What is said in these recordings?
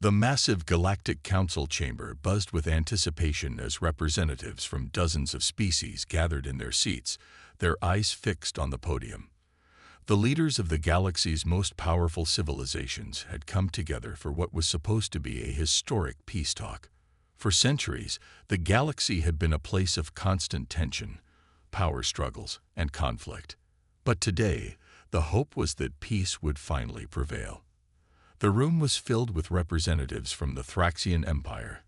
The massive Galactic Council chamber buzzed with anticipation as representatives from dozens of species gathered in their seats, their eyes fixed on the podium. The leaders of the galaxy's most powerful civilizations had come together for what was supposed to be a historic peace talk. For centuries, the galaxy had been a place of constant tension, power struggles, and conflict. But today, the hope was that peace would finally prevail. The room was filled with representatives from the Thraxian Empire,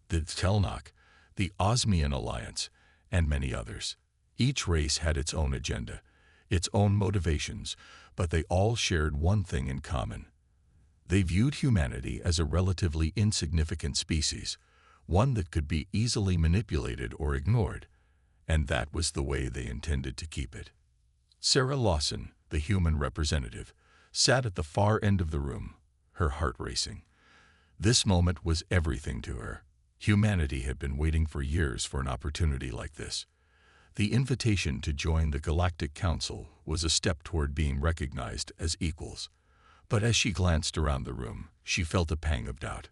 the Telnok, the Osmian Alliance, and many others. Each race had its own agenda, its own motivations, but they all shared one thing in common. They viewed humanity as a relatively insignificant species, one that could be easily manipulated or ignored, and that was the way they intended to keep it. Sarah Lawson, the human representative, sat at the far end of the room, her heart racing. This moment was everything to her. Humanity had been waiting for years for an opportunity like this. The invitation to join the Galactic Council was a step toward being recognized as equals. But as she glanced around the room, she felt a pang of doubt.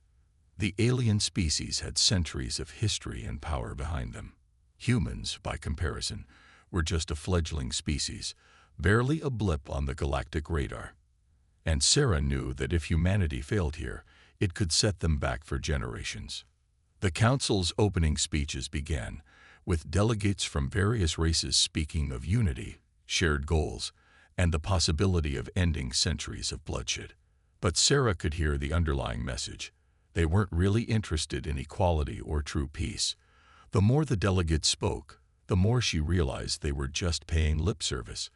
The alien species had centuries of history and power behind them. Humans, by comparison, were just a fledgling species, barely a blip on the galactic radar. And Sarah knew that if humanity failed here, it could set them back for generations. The council's opening speeches began, with delegates from various races speaking of unity, shared goals, and the possibility of ending centuries of bloodshed. But Sarah could hear the underlying message. They weren't really interested in equality or true peace. The more the delegates spoke, the more she realized they were just paying lip service.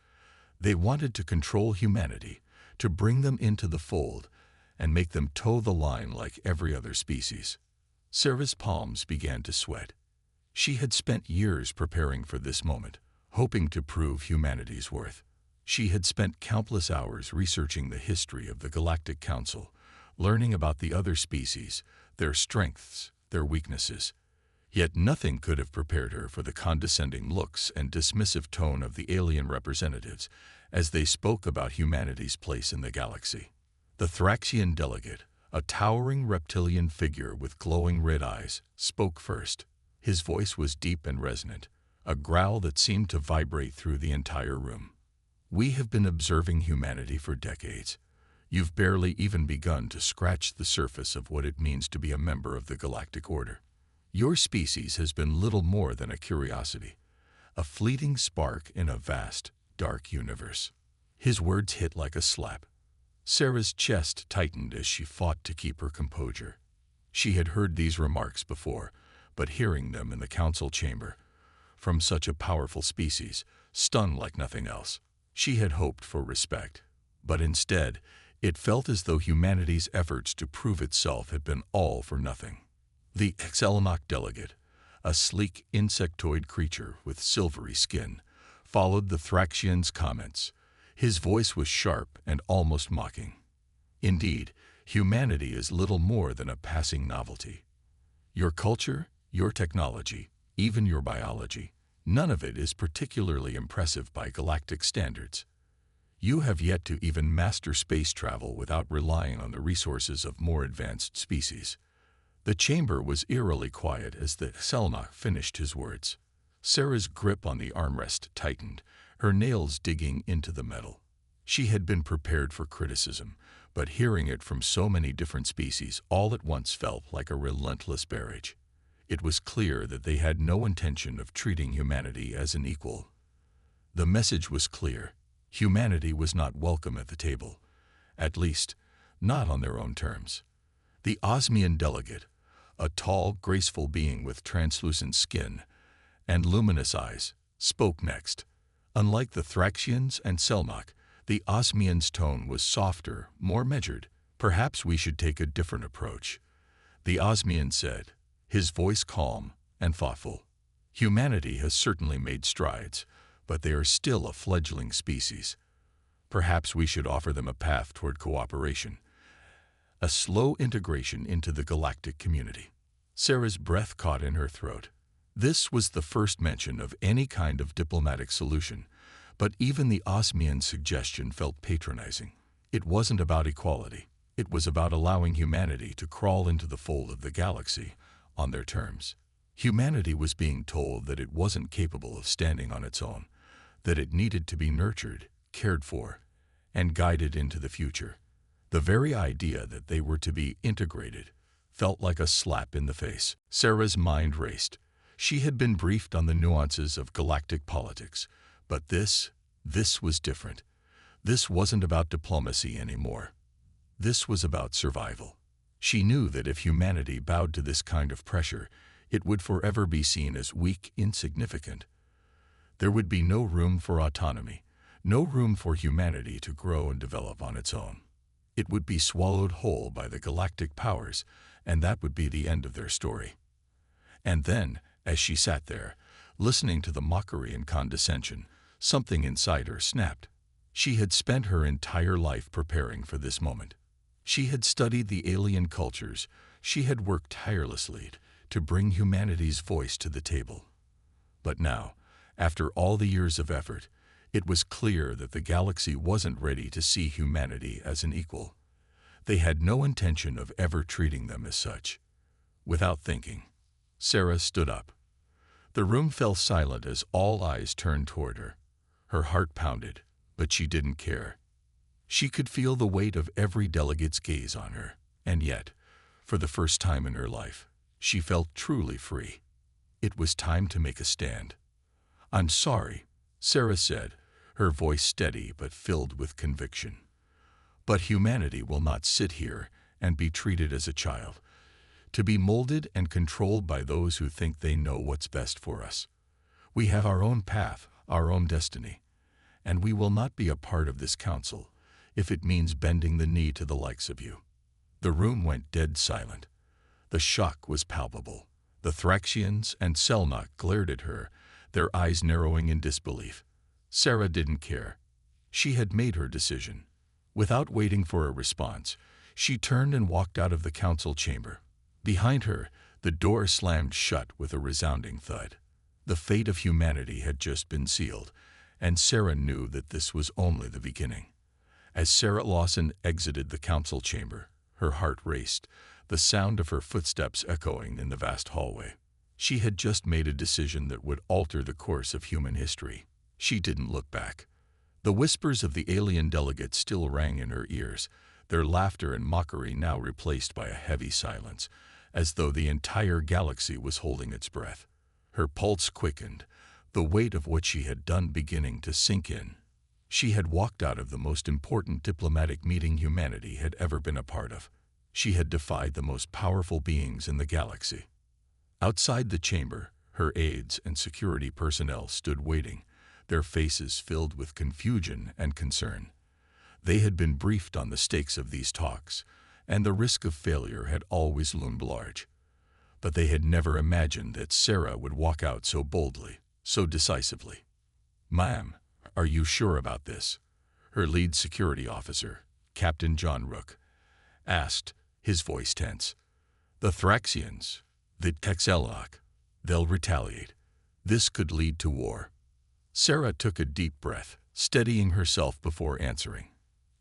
They wanted to control humanity, to bring them into the fold, and make them toe the line like every other species. Sarah's palms began to sweat. She had spent years preparing for this moment, hoping to prove humanity's worth. She had spent countless hours researching the history of the Galactic Council, learning about the other species, their strengths, their weaknesses. Yet nothing could have prepared her for the condescending looks and dismissive tone of the alien representatives as they spoke about humanity's place in the galaxy. The Thraxian delegate, a towering reptilian figure with glowing red eyes, spoke first. His voice was deep and resonant, a growl that seemed to vibrate through the entire room. "We have been observing humanity for decades. You've barely even begun to scratch the surface of what it means to be a member of the Galactic Order. Your species has been little more than a curiosity, a fleeting spark in a vast, dark universe." His words hit like a slap. Sarah's chest tightened as she fought to keep her composure. She had heard these remarks before, but hearing them in the council chamber, from such a powerful species, stunned like nothing else. She had hoped for respect, but instead, it felt as though humanity's efforts to prove itself had been all for nothing. The Xelnok delegate, a sleek insectoid creature with silvery skin, followed the Thraxian's comments. His voice was sharp and almost mocking. "Indeed, humanity is little more than a passing novelty. Your culture, your technology, even your biology, none of it is particularly impressive by galactic standards. You have yet to even master space travel without relying on the resources of more advanced species." The chamber was eerily quiet as the Xelnok finished his words. Sarah's grip on the armrest tightened, her nails digging into the metal. She had been prepared for criticism, but hearing it from so many different species all at once felt like a relentless barrage. It was clear that they had no intention of treating humanity as an equal. The message was clear. Humanity was not welcome at the table, at least, not on their own terms. The Osmian delegate, a tall, graceful being with translucent skin and luminous eyes, spoke next. Unlike the Thraxians and Selnok, the Osmian's tone was softer, more measured. "Perhaps we should take a different approach," the Osmian said, his voice calm and thoughtful. "Humanity has certainly made strides, but they are still a fledgling species. Perhaps we should offer them a path toward cooperation, a slow integration into the galactic community." Sarah's breath caught in her throat. This was the first mention of any kind of diplomatic solution, but even the Osmian's suggestion felt patronizing. It wasn't about equality. It was about allowing humanity to crawl into the fold of the galaxy on their terms. Humanity was being told that it wasn't capable of standing on its own, that it needed to be nurtured, cared for, and guided into the future. The very idea that they were to be integrated felt like a slap in the face. Sarah's mind raced. She had been briefed on the nuances of galactic politics, but this was different. This wasn't about diplomacy anymore. This was about survival. She knew that if humanity bowed to this kind of pressure, it would forever be seen as weak, insignificant. There would be no room for autonomy, no room for humanity to grow and develop on its own. It would be swallowed whole by the galactic powers, and that would be the end of their story. And then, as she sat there, listening to the mockery and condescension, something inside her snapped. She had spent her entire life preparing for this moment. She had studied the alien cultures. She had worked tirelessly to bring humanity's voice to the table. But now, after all the years of effort, it was clear that the galaxy wasn't ready to see humanity as an equal. They had no intention of ever treating them as such. Without thinking, Sarah stood up. The room fell silent as all eyes turned toward her. Her heart pounded, but she didn't care. She could feel the weight of every delegate's gaze on her, and yet, for the first time in her life, she felt truly free. It was time to make a stand. "I'm sorry," Sarah said, her voice steady but filled with conviction. "But humanity will not sit here and be treated as a child, to be molded and controlled by those who think they know what's best for us. We have our own path, our own destiny, and we will not be a part of this council if it means bending the knee to the likes of you." The room went dead silent. The shock was palpable. The Thraxians and Selnock glared at her, their eyes narrowing in disbelief. Sarah didn't care. She had made her decision. Without waiting for a response, she turned and walked out of the council chamber. Behind her, the door slammed shut with a resounding thud. The fate of humanity had just been sealed, and Sarah knew that this was only the beginning. As Sarah Lawson exited the council chamber, her heart raced, the sound of her footsteps echoing in the vast hallway. She had just made a decision that would alter the course of human history. She didn't look back. The whispers of the alien delegates still rang in her ears, their laughter and mockery now replaced by a heavy silence, as though the entire galaxy was holding its breath. Her pulse quickened, the weight of what she had done beginning to sink in. She had walked out of the most important diplomatic meeting humanity had ever been a part of. She had defied the most powerful beings in the galaxy. Outside the chamber, her aides and security personnel stood waiting, their faces filled with confusion and concern. They had been briefed on the stakes of these talks, and the risk of failure had always loomed large. But they had never imagined that Sarah would walk out so boldly, so decisively. "Ma'am, are you sure about this?" her lead security officer, Captain John Rook, asked, his voice tense. "The Thraxians, the Texelloc, they'll retaliate. This could lead to war." Sarah took a deep breath, steadying herself before answering.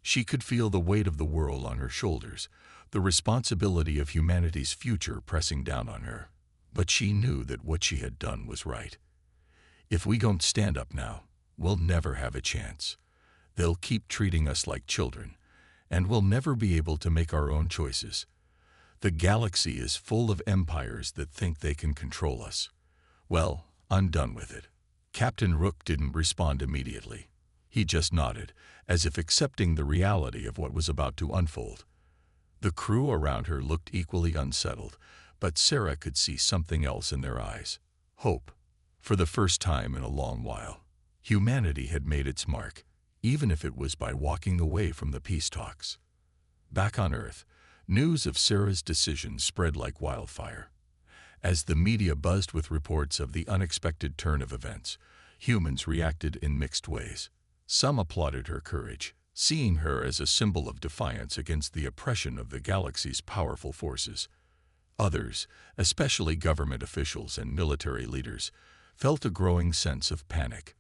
She could feel the weight of the world on her shoulders, the responsibility of humanity's future pressing down on her. But she knew that what she had done was right. "If we don't stand up now, we'll never have a chance. They'll keep treating us like children, and we'll never be able to make our own choices. The galaxy is full of empires that think they can control us. Well, I'm done with it." Captain Rook didn't respond immediately. He just nodded, as if accepting the reality of what was about to unfold. The crew around her looked equally unsettled, but Sarah could see something else in their eyes. Hope. For the first time in a long while, humanity had made its mark, even if it was by walking away from the peace talks. Back on Earth, news of Sarah's decision spread like wildfire. As the media buzzed with reports of the unexpected turn of events, humans reacted in mixed ways. Some applauded her courage, seeing her as a symbol of defiance against the oppression of the galaxy's powerful forces. Others, especially government officials and military leaders, felt a growing sense of panic.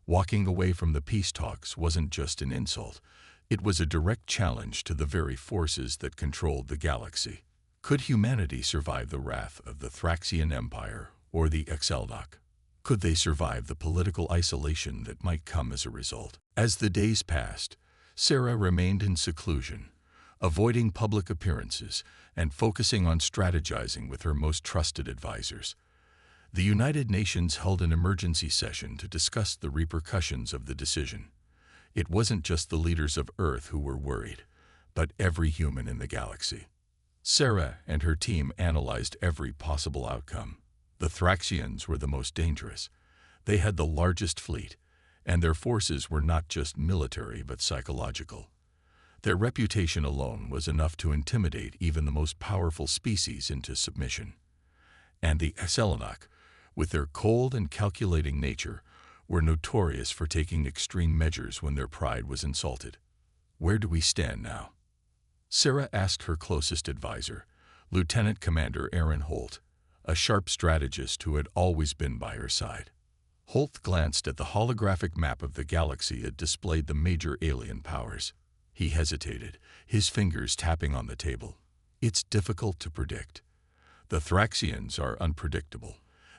Walking away from the peace talks wasn't just an insult, It was a direct challenge to the very forces that controlled the galaxy. Could humanity survive the wrath of the Thraxian Empire or the Exelnok? Could they survive the political isolation that might come as a result? As the days passed, Sarah remained in seclusion, avoiding public appearances and focusing on strategizing with her most trusted advisors. The United Nations held an emergency session to discuss the repercussions of the decision. It wasn't just the leaders of Earth who were worried, but every human in the galaxy. Sarah and her team analyzed every possible outcome. The Thraxians were the most dangerous. They had the largest fleet, and their forces were not just military but psychological. Their reputation alone was enough to intimidate even the most powerful species into submission. And the Exelnok, with their cold and calculating nature, were notorious for taking extreme measures when their pride was insulted. Where do we stand now? Sarah asked her closest advisor, Lieutenant Commander Aaron Holt, a sharp strategist who had always been by her side. Holt glanced at the holographic map of the galaxy that displayed the major alien powers. He hesitated, his fingers tapping on the table. It's difficult to predict. The Thraxians are unpredictable.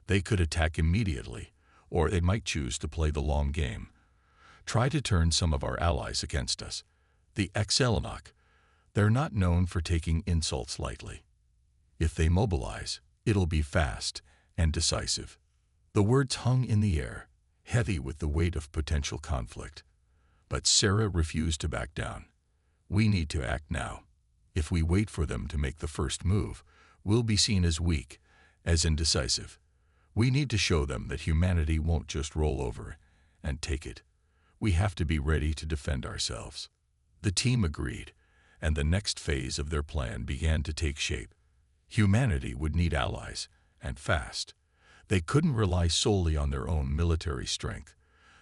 They could attack immediately, or they might choose to play the long game. Try to turn some of our allies against us. The Exelnok, they're not known for taking insults lightly. If they mobilize, it'll be fast and decisive. The words hung in the air, heavy with the weight of potential conflict. But Sarah refused to back down. We need to act now. If we wait for them to make the first move, we'll be seen as weak, as indecisive. We need to show them that humanity won't just roll over and take it. We have to be ready to defend ourselves. The team agreed, and the next phase of their plan began to take shape. Humanity would need allies, and fast. They couldn't rely solely on their own military strength.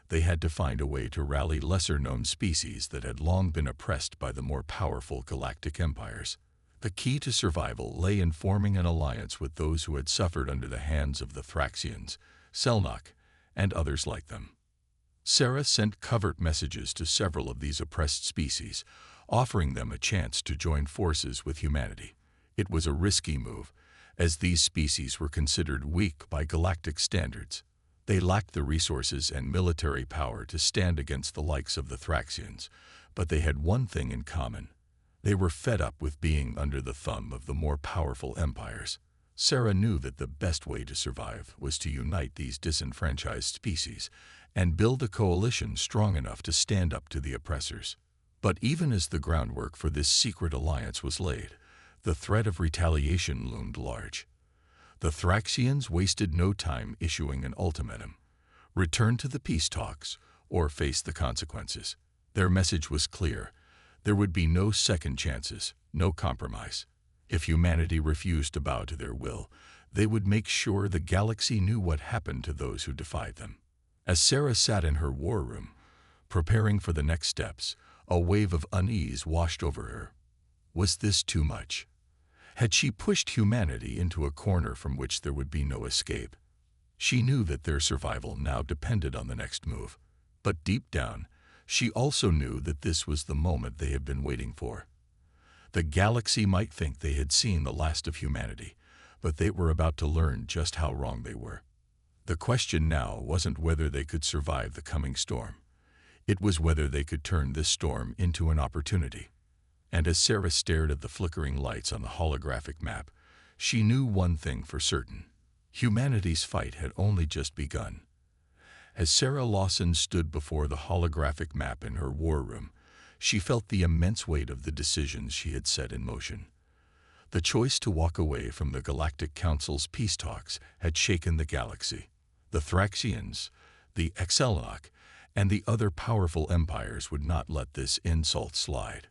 They had to find a way to rally lesser-known species that had long been oppressed by the more powerful galactic empires. The key to survival lay in forming an alliance with those who had suffered under the hands of the Thraxians, Selnok, and others like them. Sarah sent covert messages to several of these oppressed species, offering them a chance to join forces with humanity. It was a risky move, as these species were considered weak by galactic standards. They lacked the resources and military power to stand against the likes of the Thraxians, but they had one thing in common. They were fed up with being under the thumb of the more powerful empires. Sarah knew that the best way to survive was to unite these disenfranchised species and build a coalition strong enough to stand up to the oppressors. But even as the groundwork for this secret alliance was laid, the threat of retaliation loomed large. The Thraxians wasted no time issuing an ultimatum: return to the peace talks or face the consequences. Their message was clear. There would be no second chances, no compromise. If humanity refused to bow to their will, they would make sure the galaxy knew what happened to those who defied them. As Sarah sat in her war room, preparing for the next steps, a wave of unease washed over her. Was this too much? Had she pushed humanity into a corner from which there would be no escape? She knew that their survival now depended on the next move. But deep down, she also knew that this was the moment they had been waiting for. The galaxy might think they had seen the last of humanity, but they were about to learn just how wrong they were. The question now wasn't whether they could survive the coming storm. It was whether they could turn this storm into an opportunity. And as Sarah stared at the flickering lights on the holographic map, she knew one thing for certain: humanity's fight had only just begun. As Sarah Lawson stood before the holographic map in her war room, she felt the immense weight of the decisions she had set in motion. The choice to walk away from the Galactic Council's peace talks had shaken the galaxy. The Thraxians, the Exelnok, and the other powerful empires would not let this insult slide.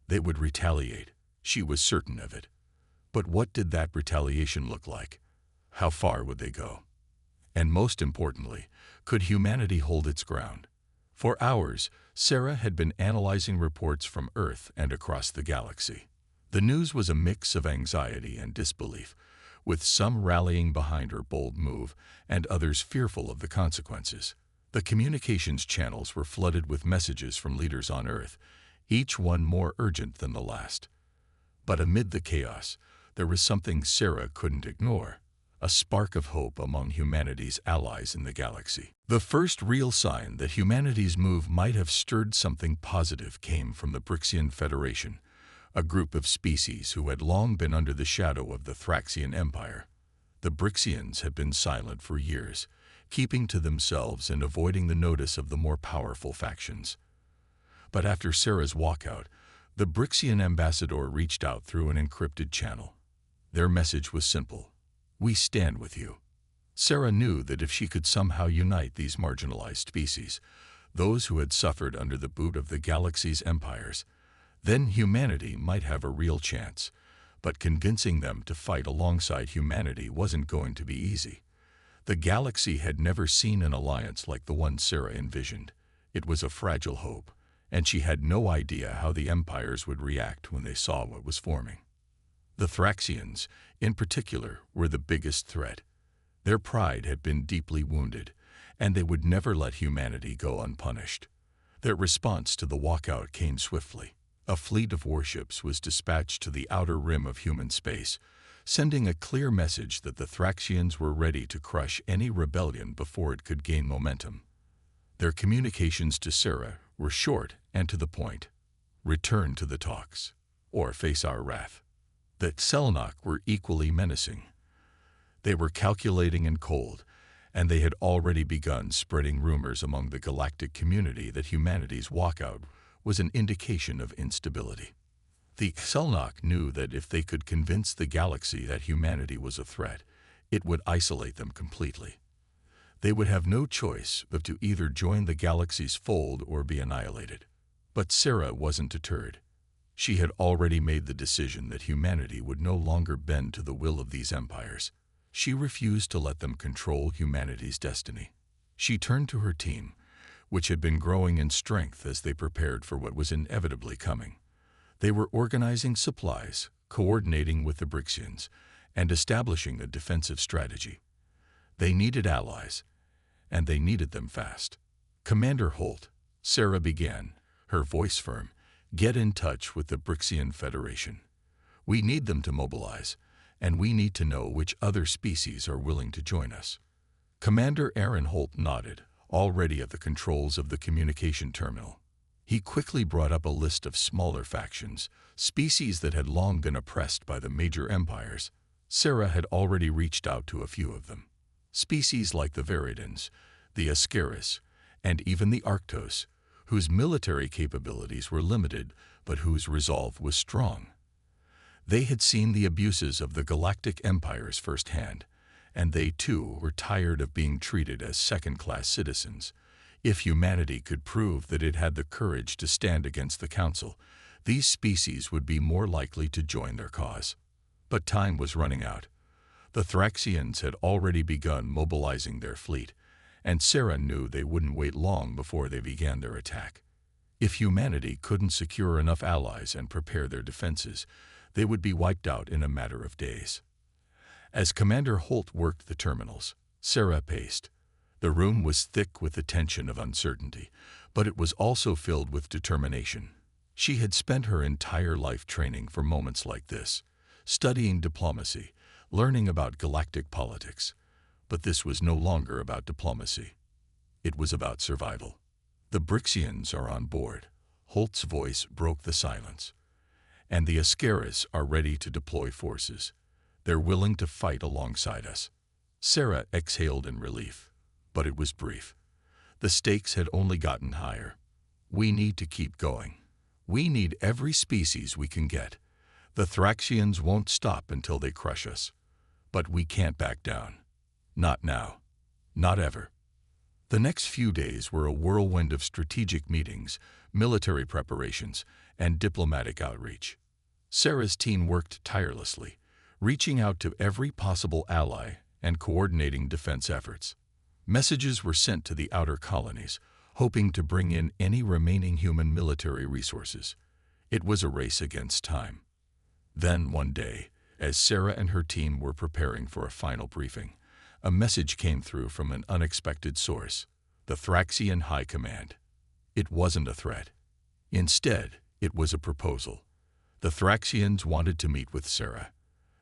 They would retaliate. She was certain of it. But what did that retaliation look like? How far would they go? And most importantly, could humanity hold its ground? For hours, Sarah had been analyzing reports from Earth and across the galaxy. The news was a mix of anxiety and disbelief, with some rallying behind her bold move and others fearful of the consequences. The communications channels were flooded with messages from leaders on Earth, each one more urgent than the last. But amid the chaos, there was something Sarah couldn't ignore, a spark of hope among humanity's allies in the galaxy. The first real sign that humanity's move might have stirred something positive came from the Brixian Federation, a group of species who had long been under the shadow of the Thraxian Empire. The Brixians had been silent for years, keeping to themselves and avoiding the notice of the more powerful factions. But after Sarah's walkout, the Brixian ambassador reached out through an encrypted channel. Their message was simple: "We stand with you." Sarah knew that if she could somehow unite these marginalized species, those who had suffered under the boot of the galaxy's empires, then humanity might have a real chance. But convincing them to fight alongside humanity wasn't going to be easy. The galaxy had never seen an alliance like the one Sarah envisioned. It was a fragile hope, and she had no idea how the empires would react when they saw what was forming. The Thraxians, in particular, were the biggest threat. Their pride had been deeply wounded, and they would never let humanity go unpunished. Their response to the walkout came swiftly. A fleet of warships was dispatched to the outer rim of human space, sending a clear message that the Thraxians were ready to crush any rebellion before it could gain momentum. Their communications to Sarah were short and to the point: "Return to the talks, or face our wrath." The Selnok were equally menacing. They were calculating and cold, and they had already begun spreading rumors among the galactic community that humanity's walkout was an indication of instability. The Selnok knew that if they could convince the galaxy that humanity was a threat, it would isolate them completely. They would have no choice but to either join the galaxy's fold or be annihilated. But Sarah wasn't deterred. She had already made the decision that humanity would no longer bend to the will of these empires. She refused to let them control humanity's destiny. She turned to her team, which had been growing in strength as they prepared for what was inevitably coming. They were organizing supplies, coordinating with the Brixians, and establishing a defensive strategy. They needed allies, and they needed them fast. "Commander Holt," Sarah began, her voice firm, "get in touch with the Brixian Federation. We need them to mobilize, and we need to know which other species are willing to join us." Commander Aaron Holt nodded, already at the controls of the communication terminal. He quickly brought up a list of smaller factions, species that had long been oppressed by the major empires. Sarah had already reached out to a few of them. Species like the Viridans, the Ascaris, and even the Arctos, whose military capabilities were limited but whose resolve was strong. They had seen the abuses of the galactic empires firsthand, and they too were tired of being treated as second-class citizens. If humanity could prove that it had the courage to stand against the Council, these species would be more likely to join their cause. But time was running out. The Thraxians had already begun mobilizing their fleet, and Sarah knew they wouldn't wait long before they began their attack. If humanity couldn't secure enough allies and prepare their defenses, they would be wiped out in a matter of days. As Commander Holt worked the terminals, Sarah paced. The room was thick with the tension of uncertainty, but it was also filled with determination. She had spent her entire life training for moments like this, studying diplomacy, learning about galactic politics. But this was no longer about diplomacy. It was about survival. "The Brixians are on board," Holt's voice broke the silence. "And the Ascaris are ready to deploy forces. They're willing to fight alongside us." Sarah exhaled in relief, but it was brief. The stakes had only gotten higher. "We need to keep going. We need every species we can get. The Thraxians won't stop until they crush us. But we can't back down. Not now. Not ever." The next few days were a whirlwind of strategic meetings, military preparations, and diplomatic outreach. Sarah's team worked tirelessly, reaching out to every possible ally and coordinating defense efforts. Messages were sent to the outer colonies, hoping to bring in any remaining human military resources. It was a race against time. Then, one day, as Sarah and her team were preparing for a final briefing, a message came through from an unexpected source: the Thraxian High Command. It wasn't a threat. Instead, It was a proposal. The Thraxians wanted to meet with Sarah.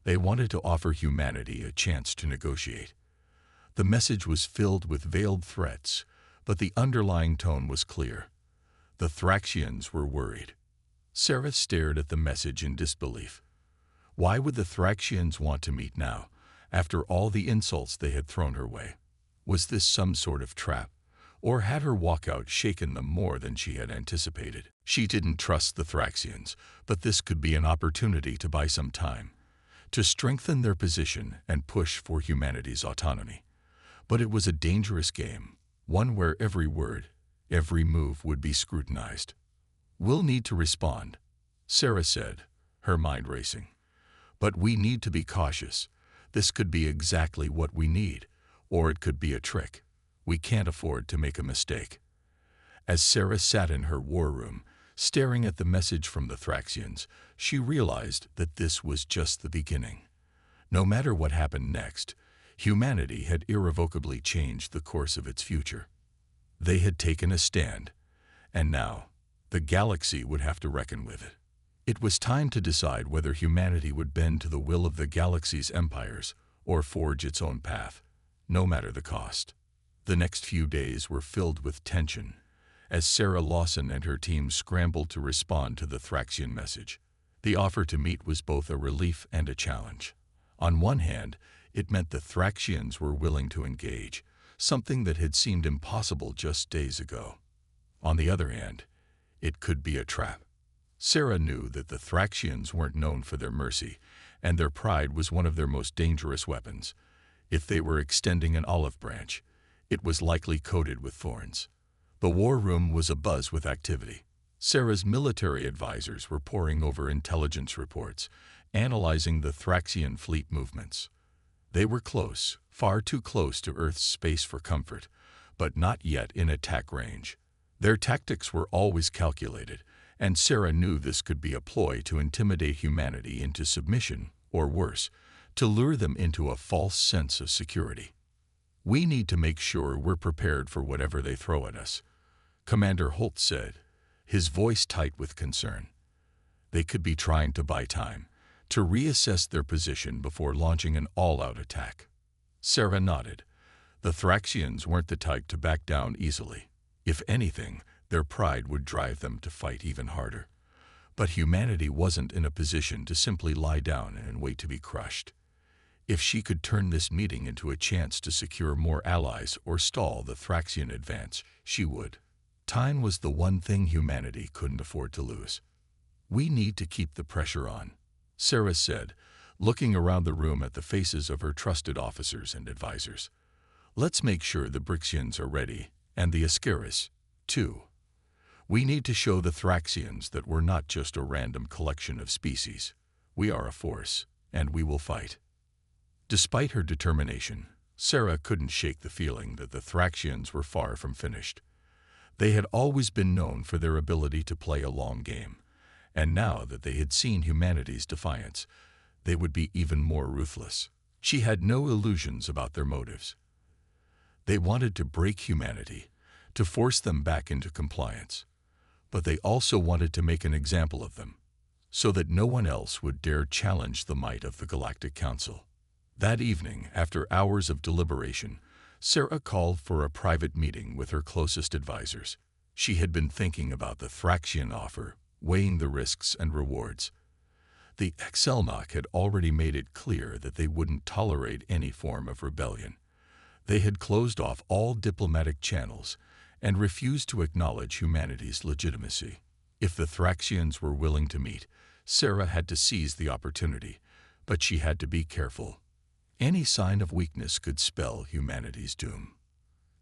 They wanted to offer humanity a chance to negotiate. The message was filled with veiled threats, but the underlying tone was clear. The Thraxians were worried. Sarah stared at the message in disbelief. Why would the Thraxians want to meet now, after all the insults they had thrown her way? Was this some sort of trap, or had her walkout shaken them more than she had anticipated? She didn't trust the Thraxians, but this could be an opportunity to buy some time, to strengthen their position and push for humanity's autonomy. But it was a dangerous game, one where every word, every move would be scrutinized. "We'll need to respond," Sarah said, her mind racing. "But we need to be cautious. This could be exactly what we need, or it could be a trick. We can't afford to make a mistake." As Sarah sat in her war room, staring at the message from the Thraxians, she realized that this was just the beginning. No matter what happened next, humanity had irrevocably changed the course of its future. They had taken a stand, and now the galaxy would have to reckon with it. It was time to decide whether humanity would bend to the will of the galaxy's empires or forge its own path, no matter the cost. The next few days were filled with tension, as Sarah Lawson and her team scrambled to respond to the Thraxian message. The offer to meet was both a relief and a challenge. On one hand, it meant the Thraxians were willing to engage, something that had seemed impossible just days ago. On the other hand, it could be a trap. Sarah knew that the Thraxians weren't known for their mercy, and their pride was one of their most dangerous weapons. If they were extending an olive branch, it was likely coated with thorns. The war room was abuzz with activity. Sarah's military advisors were poring over intelligence reports, analyzing the Thraxian fleet movements. They were close, far too close to Earth's space for comfort, but not yet in attack range. Their tactics were always calculated, and Sarah knew this could be a ploy to intimidate humanity into submission, or worse, to lure them into a false sense of security. "We need to make sure we're prepared for whatever they throw at us," Commander Holt said, his voice tight with concern. They could be trying to buy time, to reassess their position before launching an all-out attack. Sarah nodded. The Thraxians weren't the type to back down easily. If anything, their pride would drive them to fight even harder. But humanity wasn't in a position to simply lie down and wait to be crushed. If she could turn this meeting into a chance to secure more allies or stall the Thraxian advance, she would. Time was the one thing humanity couldn't afford to lose. "We need to keep the pressure on," Sarah said, looking around the room at the faces of her trusted officers and advisors. "Let's make sure the Brixians are ready, and the Ascaris, too. We need to show the Thraxians that we're not just a random collection of species. We are a force, and we will fight." Despite her determination, Sarah couldn't shake the feeling that the Thraxians were far from finished. They had always been known for their ability to play a long game, and now that they had seen humanity's defiance, they would be even more ruthless. She had no illusions about their motives. They wanted to break humanity, to force them back into compliance. But they also wanted to make an example of them, so that no one else would dare challenge the might of the Galactic Council. That evening, after hours of deliberation, Sarah called for a private meeting with her closest advisors. She had been thinking about the Thraxian offer, weighing the risks and rewards. The Exelmach had already made it clear that they wouldn't tolerate any form of rebellion. They had closed off all diplomatic channels and refused to acknowledge humanity's legitimacy. If the Thraxians were willing to meet, Sarah had to seize the opportunity, but she had to be careful. Any sign of weakness could spell humanity's doom.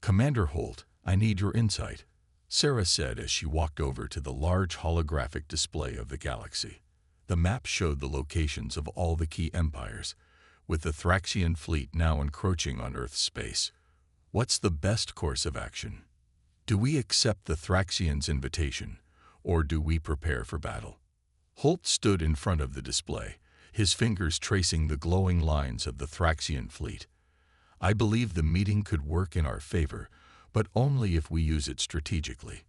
"Commander Holt, I need your insight," Sarah said as she walked over to the large holographic display of the galaxy. The map showed the locations of all the key empires, with the Thraxian fleet now encroaching on Earth's space. "What's the best course of action? Do we accept the Thraxians' invitation, or do we prepare for battle?" Holt stood in front of the display, his fingers tracing the glowing lines of the Thraxian fleet. "I believe the meeting could work in our favor, but only if we use it strategically.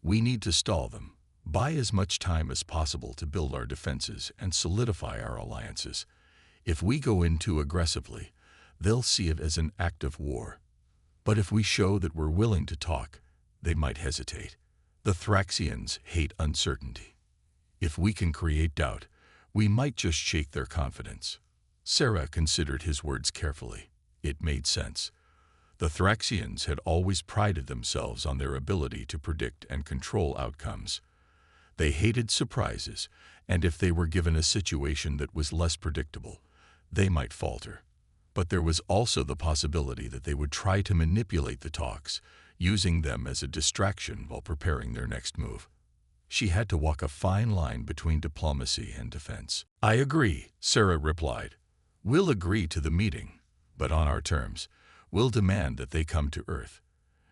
We need to stall them, Buy as much time as possible to build our defenses and solidify our alliances. If we go in too aggressively, they'll see it as an act of war. But if we show that we're willing to talk, they might hesitate. The Thraxians hate uncertainty. If we can create doubt, we might just shake their confidence. Sarah considered his words carefully. It made sense. The Thraxians had always prided themselves on their ability to predict and control outcomes. They hated surprises, and if they were given a situation that was less predictable, they might falter. But there was also the possibility that they would try to manipulate the talks, using them as a distraction while preparing their next move. She had to walk a fine line between diplomacy and defense. "I agree," Sarah replied. "We'll agree to the meeting, but on our terms. We'll demand that they come to Earth.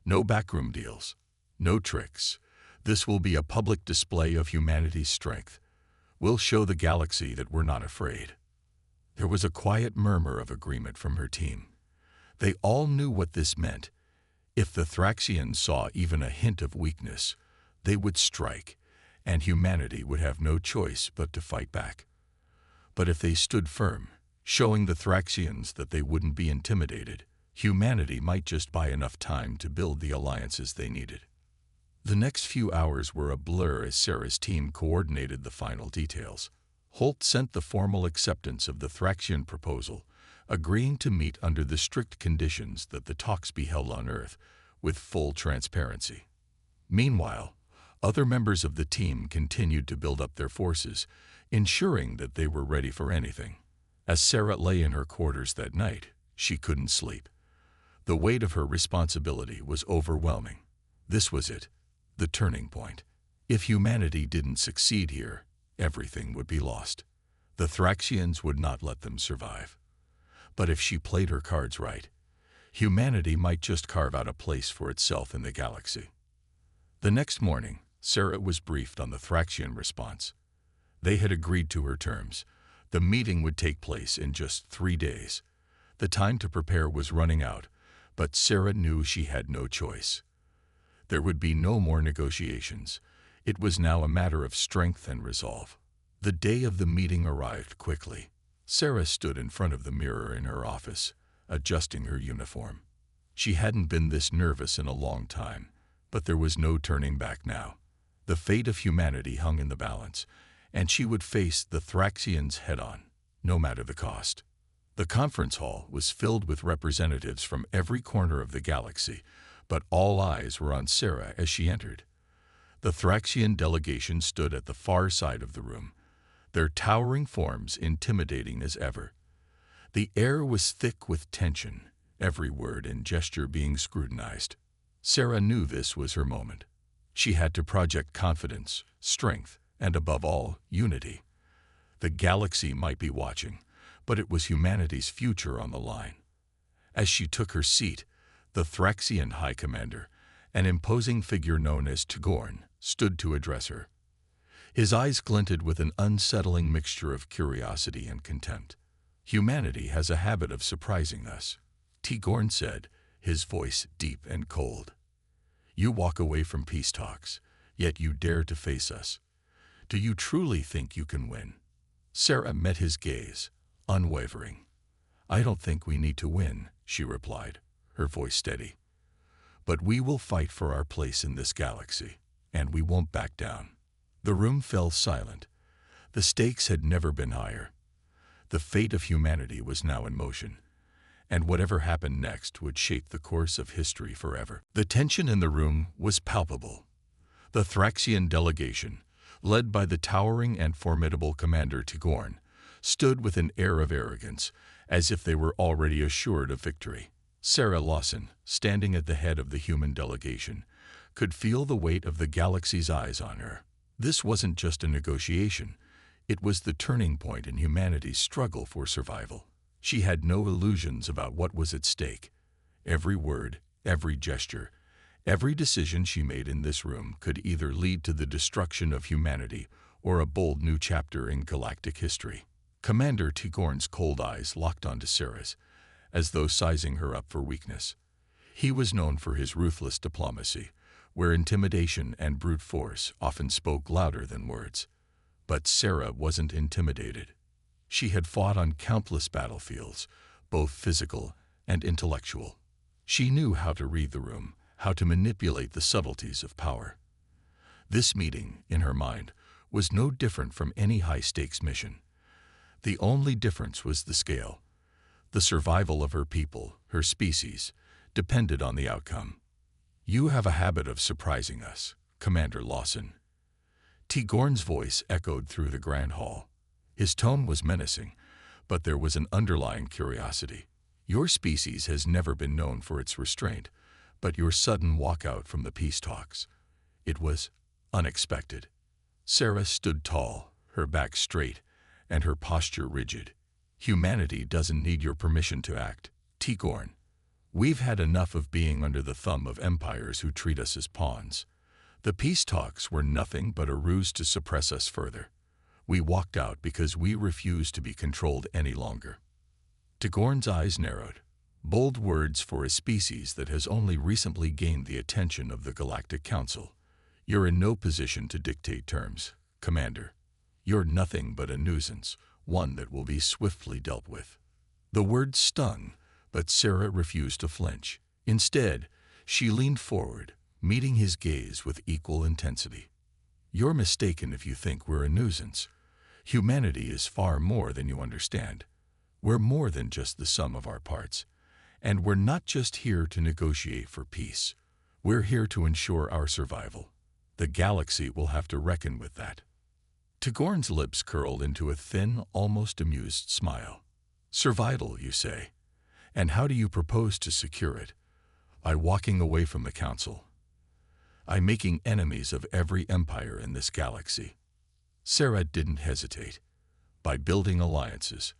No backroom deals, no tricks. This will be a public display of humanity's strength. We'll show the galaxy that we're not afraid." There was a quiet murmur of agreement from her team. They all knew what this meant. If the Thraxians saw even a hint of weakness, they would strike, and humanity would have no choice but to fight back. But if they stood firm, showing the Thraxians that they wouldn't be intimidated, humanity might just buy enough time to build the alliances they needed. The next few hours were a blur as Sarah's team coordinated the final details. Holt sent the formal acceptance of the Thraxian proposal, agreeing to meet under the strict conditions that the talks be held on Earth, with full transparency. Meanwhile, other members of the team continued to build up their forces, ensuring that they were ready for anything. As Sarah lay in her quarters that night, she couldn't sleep. The weight of her responsibility was overwhelming. This was it, the turning point. If humanity didn't succeed here, everything would be lost. The Thraxians would not let them survive. But if she played her cards right, humanity might just carve out a place for itself in the galaxy. The next morning, Sarah was briefed on the Thraxian response. They had agreed to her terms. The meeting would take place in just 3 days. The time to prepare was running out, but Sarah knew she had no choice. There would be no more negotiations. It was now a matter of strength and resolve. The day of the meeting arrived quickly. Sarah stood in front of the mirror in her office, adjusting her uniform. She hadn't been this nervous in a long time, but there was no turning back now. The fate of humanity hung in the balance, and she would face the Thraxians head-on, no matter the cost. The conference hall was filled with representatives from every corner of the galaxy, but all eyes were on Sarah as she entered. The Thraxian delegation stood at the far side of the room, their towering forms intimidating as ever. The air was thick with tension, every word and gesture being scrutinized. Sarah knew this was her moment. She had to project confidence, strength, and above all, unity. The galaxy might be watching, but it was humanity's future on the line. As she took her seat, the Thraxian High Commander, an imposing figure known as Tigorn, stood to address her. His eyes glinted with an unsettling mixture of curiosity and contempt. "Humanity has a habit of surprising us," Tigorn said, his voice deep and cold. "You walk away from peace talks, yet you dare to face us. Do you truly think you can win?" Sarah met his gaze, unwavering. "I don't think we need to win," she replied, her voice steady. "But we will fight for our place in this galaxy, and we won't back down." The room fell silent. The stakes had never been higher. The fate of humanity was now in motion, and whatever happened next would shape the course of history forever. The tension in the room was palpable. The Thraxian delegation, led by the towering and formidable Commander Tigorn, stood with an air of arrogance, as if they were already assured of victory. Sarah Lawson, standing at the head of the human delegation, could feel the weight of the galaxy's eyes on her. This wasn't just a negotiation. It was the turning point in humanity's struggle for survival. She had no illusions about what was at stake. Every word, every gesture, every decision she made in this room could either lead to the destruction of humanity or a bold new chapter in galactic history. Commander Tigorn's cold eyes locked onto Sarah's, as though sizing her up for weakness. He was known for his ruthless diplomacy, where intimidation and brute force often spoke louder than words. But Sarah wasn't intimidated. She had fought on countless battlefields, both physical and intellectual. She knew how to read the room, how to manipulate the subtleties of power. This meeting, in her mind, was no different from any high-stakes mission. The only difference was the scale. The survival of her people, her species, depended on the outcome. "You have a habit of surprising us, Commander Lawson." Tigorn's voice echoed through the grand hall. His tone was menacing, but there was an underlying curiosity. "Your species has never been known for its restraint, but your sudden walkout from the peace talks, it was unexpected." Sarah stood tall, her back straight, and her posture rigid. "Humanity doesn't need your permission to act, Tigorn. We've had enough of being under the thumb of empires who treat us as pawns. The peace talks were nothing but a ruse to suppress us further. We walked out because we refused to be controlled any longer." Tigorn's eyes narrowed. Bold words for a species that has only recently gained the attention of the Galactic Council. "You're in no position to dictate terms, Commander. You're nothing but a nuisance, one that will be swiftly dealt with." The words stung, but Sarah refused to flinch. Instead, she leaned forward, meeting his gaze with equal intensity. "You're mistaken if you think we're a nuisance. Humanity is far more than you understand. We're more than just the sum of our parts. And we're not just here to negotiate for peace. We're here to ensure our survival. The galaxy will have to reckon with that." Tigorn's lips curled into a thin, almost amused smile. "Survival, you say? And how do you propose to secure it? By walking away from the Council? By making enemies of every empire in this galaxy?" Sarah didn't hesitate. "By building alliances.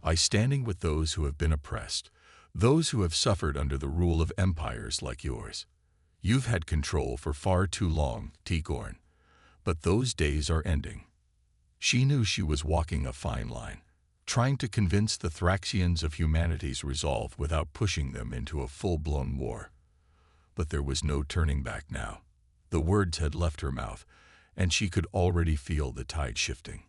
By standing with those who have been oppressed, those who have suffered under the rule of empires like yours. You've had control for far too long, Tigorn, but those days are ending." She knew she was walking a fine line, trying to convince the Thraxians of humanity's resolve without pushing them into a full-blown war. But there was no turning back now. The words had left her mouth, and she could already feel the tide shifting.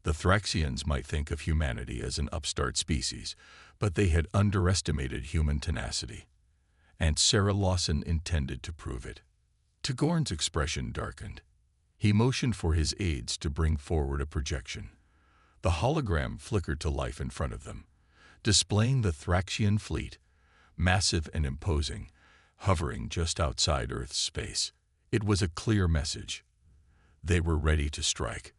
The Thraxians might think of humanity as an upstart species, but they had underestimated human tenacity. And Sarah Lawson intended to prove it. Tigorn's expression darkened. He motioned for his aides to bring forward a projection. The hologram flickered to life in front of them, displaying the Thraxian fleet, massive and imposing, hovering just outside Earth's space. It was a clear message. They were ready to strike.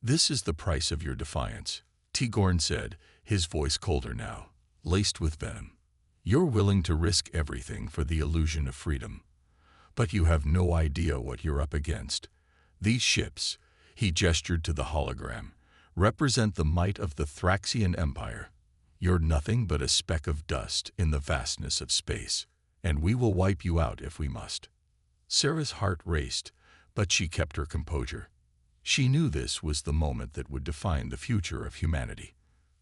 "This is the price of your defiance," Tigorn said, his voice colder now, laced with venom. "You're willing to risk everything for the illusion of freedom. But you have no idea what you're up against. These ships," he gestured to the hologram, "represent the might of the Thraxian Empire. You're nothing but a speck of dust in the vastness of space, and we will wipe you out if we must." Sarah's heart raced, but she kept her composure. She knew this was the moment that would define the future of humanity.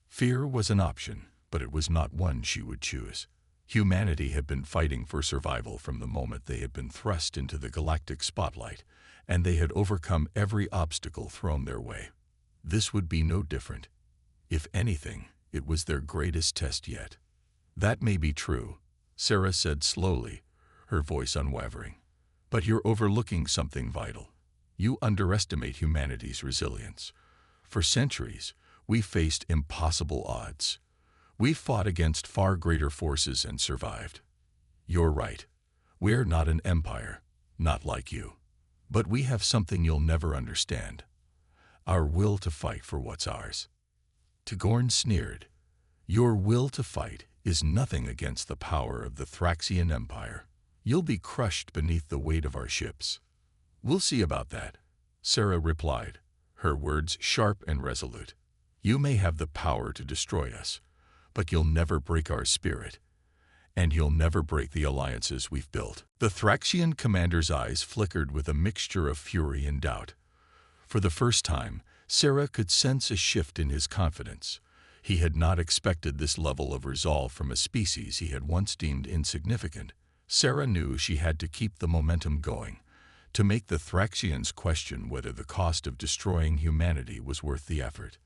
Fear was an option, but it was not one she would choose. Humanity had been fighting for survival from the moment they had been thrust into the galactic spotlight, and they had overcome every obstacle thrown their way. This would be no different. If anything, it was their greatest test yet. "That may be true," Sarah said slowly, her voice unwavering. "But you're overlooking something vital. You underestimate humanity's resilience. For centuries, we faced impossible odds. We fought against far greater forces and survived. You're right. We're not an empire, not like you. But we have something you'll never understand. Our will to fight for what's ours." Tigorn sneered. "Your will to fight is nothing against the power of the Thraxian Empire. You'll be crushed beneath the weight of our ships." "We'll see about that," Sarah replied, her words sharp and resolute. "You may have the power to destroy us, but you'll never break our spirit, and you'll never break the alliances we've built." The Thraxian commander's eyes flickered with a mixture of fury and doubt. For the first time, Sarah could sense a shift in his confidence. He had not expected this level of resolve from a species he had once deemed insignificant. Sarah knew she had to keep the momentum going, to make the Thraxians question whether the cost of destroying humanity was worth the effort.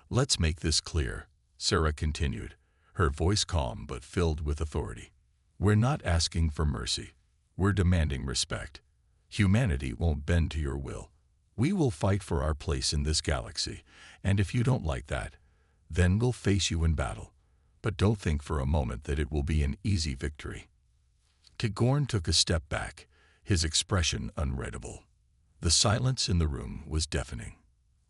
"Let's make this clear," Sarah continued, her voice calm but filled with authority. "We're not asking for mercy. We're demanding respect. Humanity won't bend to your will. We will fight for our place in this galaxy, and if you don't like that, then we'll face you in battle. But don't think for a moment that it will be an easy victory." Tigorn took a step back, his expression unreadable. The silence in the room was deafening.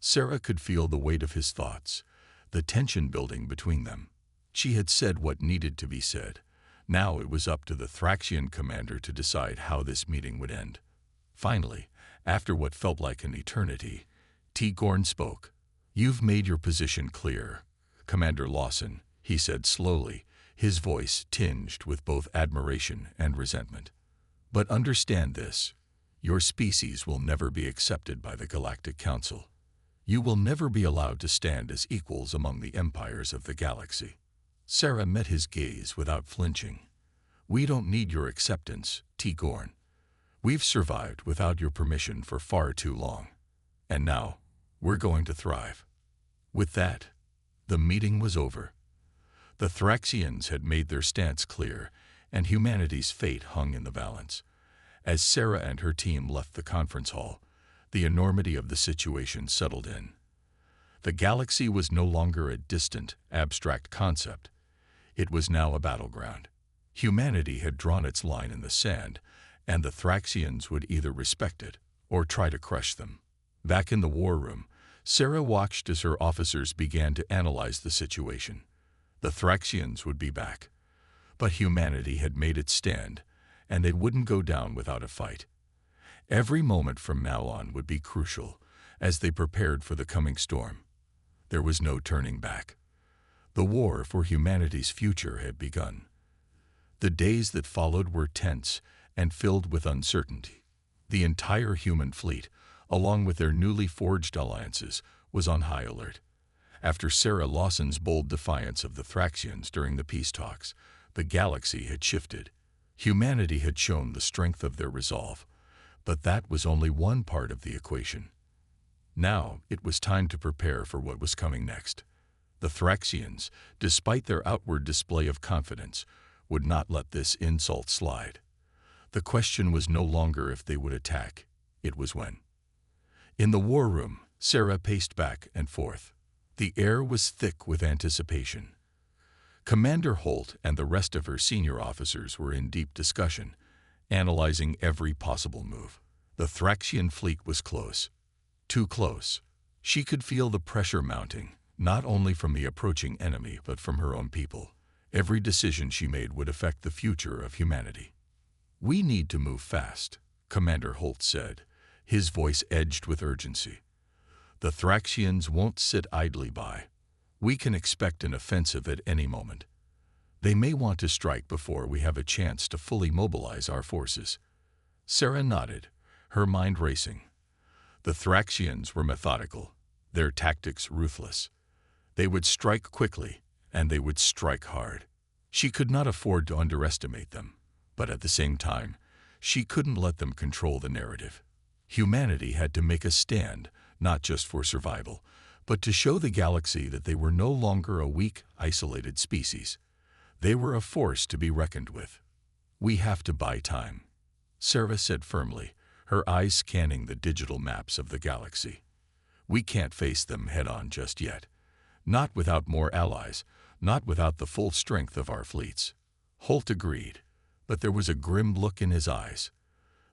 Sarah could feel the weight of his thoughts, the tension building between them. She had said what needed to be said. Now it was up to the Thraxian commander to decide how this meeting would end. Finally, after what felt like an eternity, Tigorn spoke. "You've made your position clear, Commander Lawson," he said slowly, his voice tinged with both admiration and resentment. "But understand this, your species will never be accepted by the Galactic Council. You will never be allowed to stand as equals among the empires of the galaxy." Sarah met his gaze without flinching. "We don't need your acceptance, Tigorn. We've survived without your permission for far too long. And now, we're going to thrive." With that, the meeting was over. The Thraxians had made their stance clear, and humanity's fate hung in the balance. As Sarah and her team left the conference hall, the enormity of the situation settled in. The galaxy was no longer a distant, abstract concept. It was now a battleground. Humanity had drawn its line in the sand, and the Thraxians would either respect it or try to crush them. Back in the war room, Sarah watched as her officers began to analyze the situation. The Thraxians would be back, but humanity had made its stand, and it wouldn't go down without a fight. Every moment from now on would be crucial as they prepared for the coming storm. There was no turning back. The war for humanity's future had begun. The days that followed were tense and filled with uncertainty. The entire human fleet, along with their newly forged alliances, was on high alert. After Sarah Lawson's bold defiance of the Thraxians during the peace talks, the galaxy had shifted. Humanity had shown the strength of their resolve, but that was only one part of the equation. Now it was time to prepare for what was coming next. The Thraxians, despite their outward display of confidence, would not let this insult slide. The question was no longer if they would attack, it was when. In the war room, Sarah paced back and forth. The air was thick with anticipation. Commander Holt and the rest of her senior officers were in deep discussion, analyzing every possible move. The Thraxian fleet was close. Too close. She could feel the pressure mounting, not only from the approaching enemy but from her own people. Every decision she made would affect the future of humanity. "We need to move fast," Commander Holt said, his voice edged with urgency. "The Thraxians won't sit idly by. We can expect an offensive at any moment. They may want to strike before we have a chance to fully mobilize our forces." Sarah nodded, her mind racing. The Thraxians were methodical, their tactics ruthless. They would strike quickly, and they would strike hard. She could not afford to underestimate them, but at the same time, she couldn't let them control the narrative. Humanity had to make a stand, not just for survival, but to show the galaxy that they were no longer a weak, isolated species. They were a force to be reckoned with. "We have to buy time," Sarah said firmly, her eyes scanning the digital maps of the galaxy. "We can't face them head-on just yet. Not without more allies, not without the full strength of our fleets." Holt agreed, but there was a grim look in his eyes.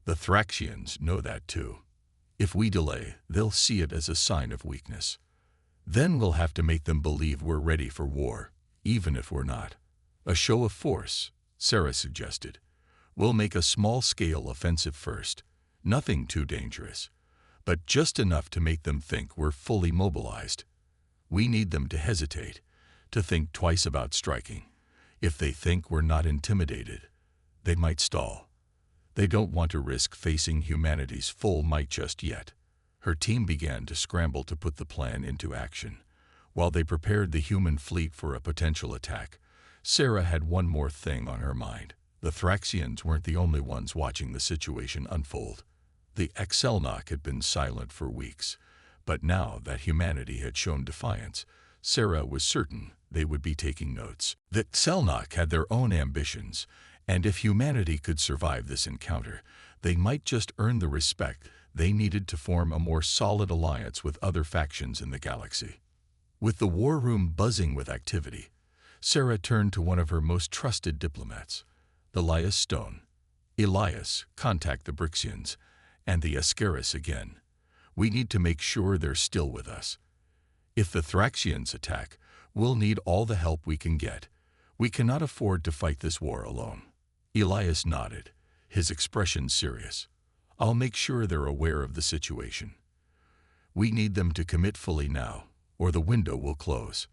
"The Thraxians know that too. If we delay, they'll see it as a sign of weakness. Then we'll have to make them believe we're ready for war, even if we're not." "A show of force," Sarah suggested. "We'll make a small-scale offensive first. Nothing too dangerous, but just enough to make them think we're fully mobilized. We need them to hesitate, to think twice about striking. If they think we're not intimidated, they might stall. They don't want to risk facing humanity's full might just yet." Her team began to scramble to put the plan into action. While they prepared the human fleet for a potential attack, Sarah had one more thing on her mind: The Thraxians weren't the only ones watching the situation unfold. The Xelnok had been silent for weeks, but now that humanity had shown defiance, Sarah was certain they would be taking notes. The Xelnok had their own ambitions, and if humanity could survive this encounter, they might just earn the respect they needed to form a more solid alliance with other factions in the galaxy. With the war room buzzing with activity, Sarah turned to one of her most trusted diplomats, Elias Stone. Elias, contact the Brixians and the Ascaris again. We need to make sure they're still with us. If the Thraxians attack, we'll need all the help we can get. We cannot afford to fight this war alone. Elias nodded, his expression serious. I'll make sure they're aware of the situation. We need them to commit fully now, or the window will close.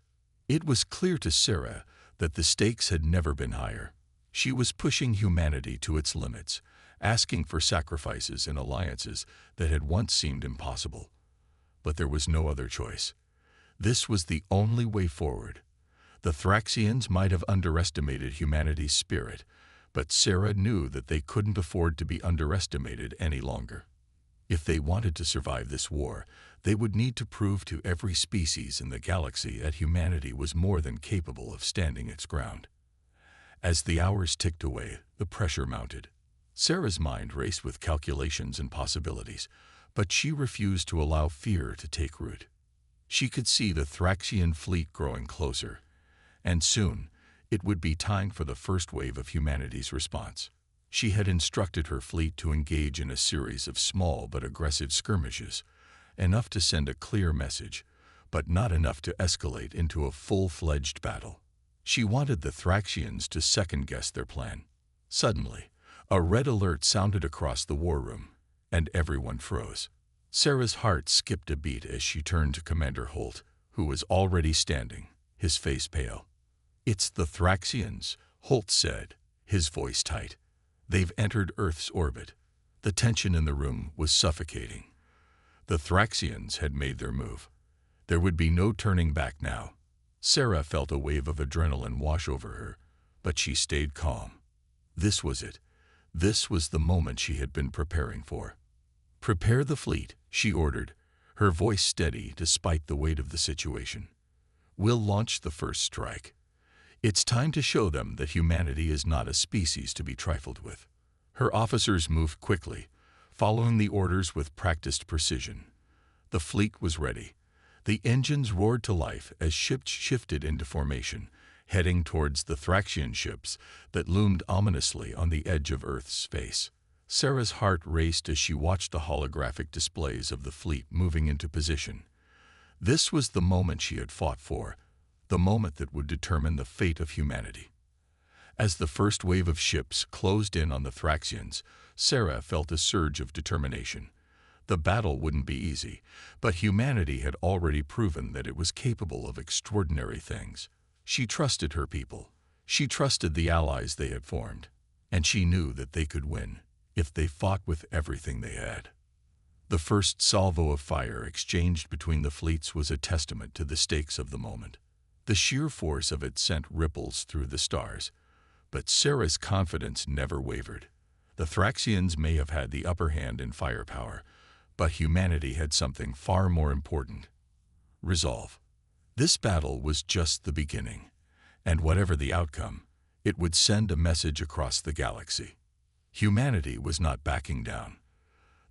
It was clear to Sarah that the stakes had never been higher. She was pushing humanity to its limits, asking for sacrifices and alliances that had once seemed impossible. But there was no other choice. This was the only way forward. The Thraxians might have underestimated humanity's spirit, but Sarah knew that they couldn't afford to be underestimated any longer. If they wanted to survive this war, they would need to prove to every species in the galaxy that humanity was more than capable of standing its ground. As the hours ticked away, the pressure mounted. Sarah's mind raced with calculations and possibilities, but she refused to allow fear to take root. She could see the Thraxian fleet growing closer, and soon it would be time for the first wave of humanity's response. She had instructed her fleet to engage in a series of small but aggressive skirmishes, enough to send a clear message, but not enough to escalate into a full-fledged battle. She wanted the Thraxians to second-guess their plan. Suddenly, a red alert sounded across the war room, and everyone froze. Sarah's heart skipped a beat as she turned to Commander Holt, who was already standing, his face pale. "It's the Thraxians," Holt said, his voice tight. "They've entered Earth's orbit." The tension in the room was suffocating. The Thraxians had made their move. There would be no turning back now. Sarah felt a wave of adrenaline wash over her, but she stayed calm. This was it. This was the moment she had been preparing for. "Prepare the fleet," she ordered, her voice steady despite the weight of the situation. "We'll launch the first strike. It's time to show them that humanity is not a species to be trifled with." Her officers moved quickly, following the orders with practiced precision. The fleet was ready. The engines roared to life as ships shifted into formation, heading towards the Thraxian ships that loomed ominously on the edge of Earth's face. Sarah's heart raced as she watched the holographic displays of the fleet moving into position. This was the moment she had fought for, the moment that would determine the fate of humanity. As the first wave of ships closed in on the Thraxians, Sarah felt a surge of determination. The battle wouldn't be easy, but humanity had already proven that it was capable of extraordinary things. She trusted her people. She trusted the allies they had formed. And she knew that they could win if they fought with everything they had. The first salvo of fire exchanged between the fleets was a testament to the stakes of the moment. The sheer force of it sent ripples through the stars, but Sarah's confidence never wavered. The Thraxians may have had the upper hand in firepower, but humanity had something far more important: resolve. This battle was just the beginning, and whatever the outcome, it would send a message across the galaxy. Humanity was not backing down.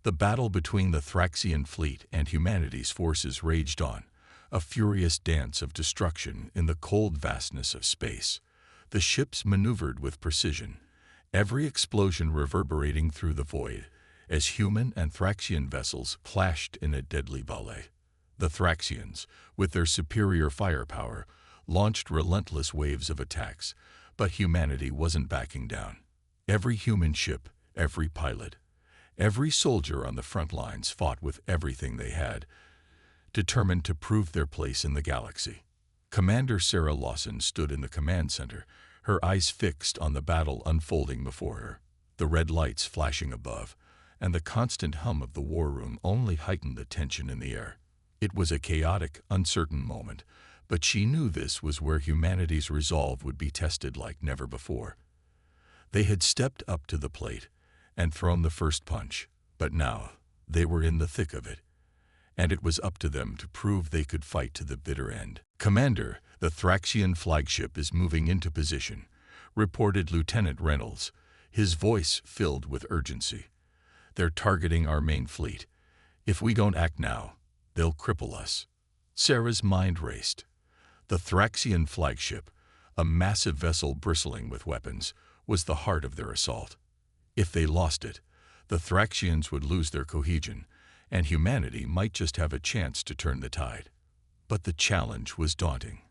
The battle between the Thraxian fleet and humanity's forces raged on, a furious dance of destruction in the cold vastness of space. The ships maneuvered with precision, every explosion reverberating through the void, as human and Thraxian vessels clashed in a deadly ballet. The Thraxians, with their superior firepower, launched relentless waves of attacks, but humanity wasn't backing down. Every human ship, every pilot, every soldier on the front lines fought with everything they had, determined to prove their place in the galaxy. Commander Sarah Lawson stood in the command center, her eyes fixed on the battle unfolding before her. The red lights flashing above, and the constant hum of the war room only heightened the tension in the air. It was a chaotic, uncertain moment, but she knew this was where humanity's resolve would be tested like never before. They had stepped up to the plate and thrown the first punch, but now they were in the thick of it, and it was up to them to prove they could fight to the bitter end. "Commander, the Thraxian flagship is moving into position," reported Lieutenant Reynolds, his voice filled with urgency. "They're targeting our main fleet. If we don't act now, they'll cripple us." Sarah's mind raced. The Thraxian flagship, a massive vessel bristling with weapons, was the heart of their assault. If they lost it, the Thraxians would lose their cohesion, and humanity might just have a chance to turn the tide. But the challenge was daunting.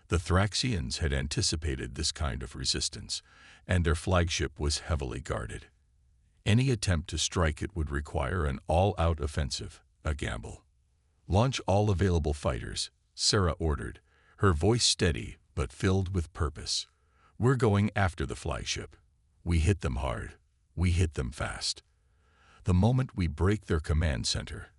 The Thraxians had anticipated this kind of resistance, and their flagship was heavily guarded. Any attempt to strike it would require an all-out offensive, a gamble. "Launch all available fighters," Sarah ordered, her voice steady but filled with purpose. "We're going after the flagship. We hit them hard. We hit them fast. The moment we break their command center,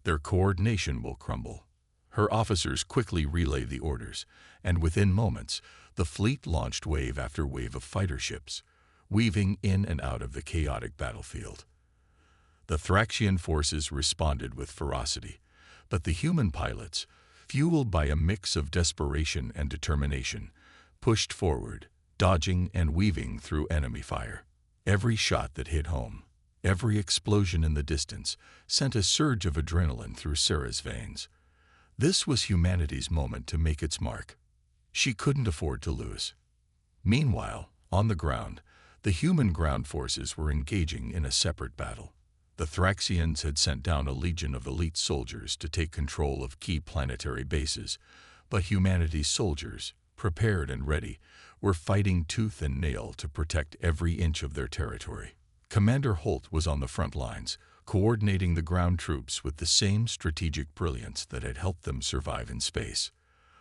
their coordination will crumble." Her officers quickly relayed the orders, and within moments, the fleet launched wave after wave of fighter ships, weaving in and out of the chaotic battlefield. The Thraxian forces responded with ferocity, but the human pilots, fueled by a mix of desperation and determination, pushed forward, dodging and weaving through enemy fire. Every shot that hit home, every explosion in the distance, sent a surge of adrenaline through Sarah's veins. This was humanity's moment to make its mark. She couldn't afford to lose. Meanwhile, on the ground, the human ground forces were engaging in a separate battle. The Thraxians had sent down a legion of elite soldiers to take control of key planetary bases, but humanity's soldiers, prepared and ready, were fighting tooth and nail to protect every inch of their territory. Commander Holt was on the front lines, coordinating the ground troops with the same strategic brilliance that had helped them survive in space.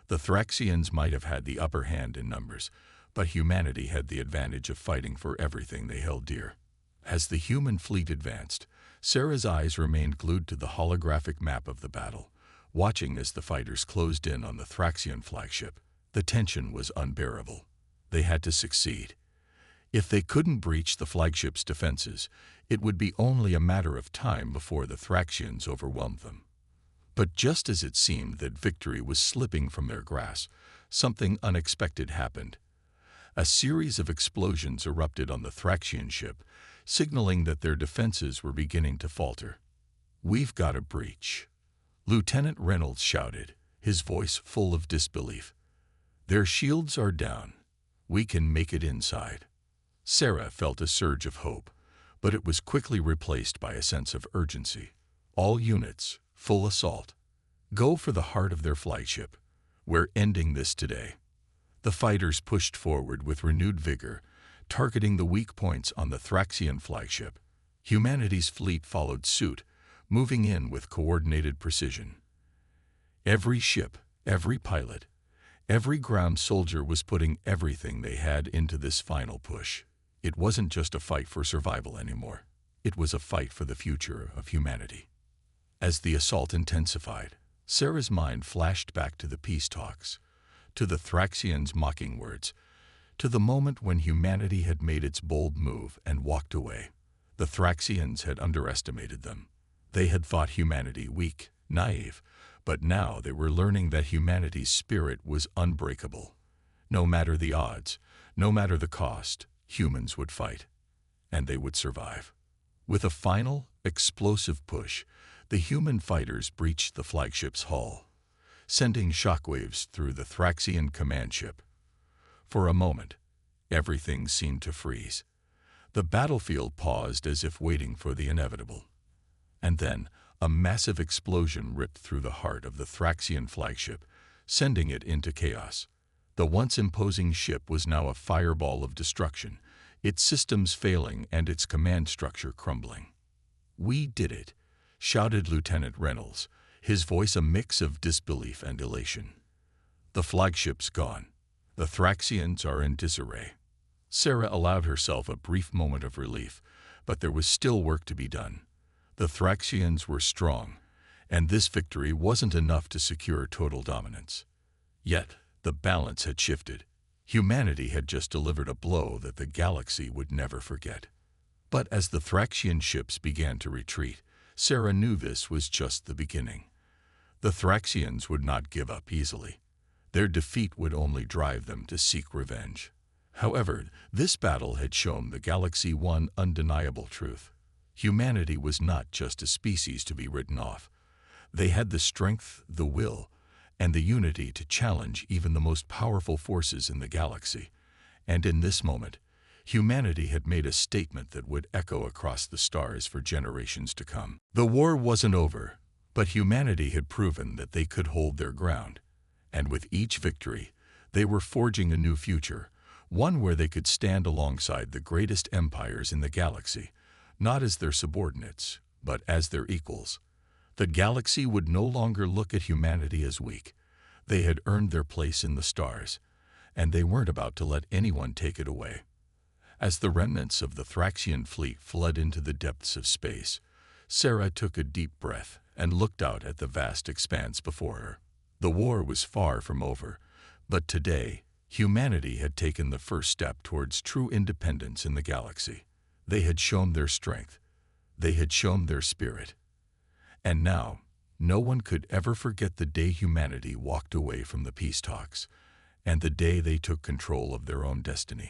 The Thraxians might have had the upper hand in numbers, but humanity had the advantage of fighting for everything they held dear. As the human fleet advanced, Sarah's eyes remained glued to the holographic map of the battle, watching as the fighters closed in on the Thraxian flagship. The tension was unbearable. They had to succeed. If they couldn't breach the flagship's defenses, it would be only a matter of time before the Thraxians overwhelmed them. But just as it seemed that victory was slipping from their grasp, something unexpected happened. A series of explosions erupted on the Thraxian ship, signaling that their defenses were beginning to falter. "We've got a breach," Lieutenant Reynolds shouted, his voice full of disbelief. "Their shields are down. We can make it inside." Sarah felt a surge of hope, but it was quickly replaced by a sense of urgency. "All units, full assault. Go for the heart of their flagship. We're ending this today." The fighters pushed forward with renewed vigor, targeting the weak points on the Thraxian flagship. Humanity's fleet followed suit, moving in with coordinated precision. Every ship, every pilot, every ground soldier was putting everything they had into this final push. It wasn't just a fight for survival anymore. It was a fight for the future of humanity. As the assault intensified, Sarah's mind flashed back to the peace talks, to the Thraxians' mocking words, to the moment when humanity had made its bold move and walked away. The Thraxians had underestimated them. They had thought humanity weak, naive, but now they were learning that humanity's spirit was unbreakable. No matter the odds, no matter the cost, humans would fight, and they would survive. With a final, explosive push, the human fighters breached the flagship's hull, sending shockwaves through the Thraxian command ship. For a moment, everything seemed to freeze. The battlefield paused as if waiting for the inevitable. And then, a massive explosion ripped through the heart of the Thraxian flagship, sending it into chaos. The once imposing ship was now a fireball of destruction, its systems failing and its command structure crumbling. "We did it," shouted Lieutenant Reynolds, his voice a mix of disbelief and elation. "The flagship's gone. The Thraxians are in disarray." Sarah allowed herself a brief moment of relief, but there was still work to be done. The Thraxians were strong, and this victory wasn't enough to secure total dominance. Yet, the balance had shifted. Humanity had just delivered a blow that the galaxy would never forget. But as the Thraxian ships began to retreat, Sarah knew this was just the beginning. The Thraxians would not give up easily. Their defeat would only drive them to seek revenge. However, this battle had shown the galaxy one undeniable truth. Humanity was not just a species to be written off. They had the strength, the will, and the unity to challenge even the most powerful forces in the galaxy. And in this moment, humanity had made a statement that would echo across the stars for generations to come. The war wasn't over, but humanity had proven that they could hold their ground. And with each victory, they were forging a new future, one where they could stand alongside the greatest empires in the galaxy, not as their subordinates, but as their equals. The galaxy would no longer look at humanity as weak. They had earned their place in the stars, and they weren't about to let anyone take it away. As the remnants of the Thraxian fleet fled into the depths of space, Sarah took a deep breath and looked out at the vast expanse before her. The war was far from over, but today, humanity had taken the first step towards true independence in the galaxy. They had shown their strength. They had shown their spirit. And now, no one could ever forget the day humanity walked away from the peace talks, and the day they took control of their own destiny.